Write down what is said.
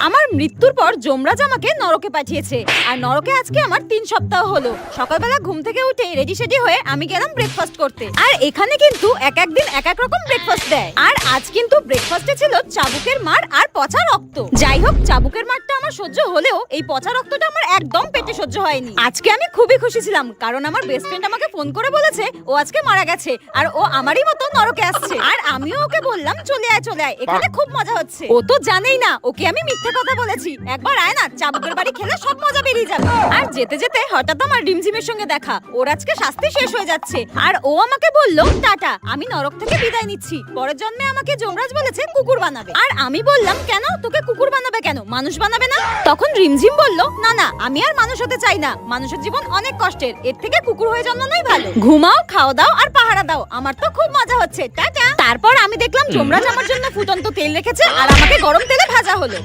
আমার মৃত্যুর পর যমরাজ আমাকে নরকে পাঠিয়েছে, আর নরকে আজকে আমার 3 সপ্তাহ হলো। সকালবেলা ঘুম থেকে উঠে রেডি সেডি হয়ে আমি গেলাম ব্রেকফাস্ট করতে। আর এখানে কিন্তু এক এক দিন এক এক রকম ব্রেকফাস্ট দেয়। আর আজ কিন্তু ব্রেকফাস্টে ছিল চাবুকের মার আর পচা রক্ত। যাই হোক, চাবুকের মারটা আমার সহ্য হলেও এই পচা রক্তটা আমার একদম পেটে সহ্য হয়নি। আজকে আমি খুবই খুশি ছিলাম, কারণ আমার বেস্ট ফ্রেন্ড আমাকে ফোন করে বলেছে ও আজকে মারা গেছে আর ও আমারই মতো নরকে আসছে। আর আমিও ওকে বললাম চলে আয় চলে আয়, এখানে খুব মজা হচ্ছে। ও তো জানেই না ওকে আমি মিথ্যে কথা বলেছি। একবার আয় না, চাবুকের বাড়ি খেলে সব মজা বেরিয়ে যাবে। আর যেতে যেতে হঠাৎ আমার রিমঝিমের সঙ্গে দেখা। ওর আজকে শাস্তি শেষ হয়ে যাচ্ছে, আর ও আমাকে বলল টাটা, আমি নরক থেকে বিদায় নিচ্ছি। পরের জন্মে আমাকে যমরাজ বলেছে কুকুর বানাবে। আর আমি বললাম কেন, তোকে কুকুর বানাবে কেন, মানুষ বানাবে না? তখন রিমঝিম বলল না না, আমি আর মানুষ হতে চাই না, মানুষের জীবন অনেক কষ্টের, এর থেকে কুকুর হয়ে জন্মানোই ভালো। ঘুমাও, খাওয়া দাও আর পাহারা দাও, আমার তো খুব মজা হচ্ছে, টাটা। তারপর আমি দেখলাম যমরাজ আমার জন্য ফুটন্ত তেল রেখেছে আর আমাকে গরম তেলে ভাজা হলো।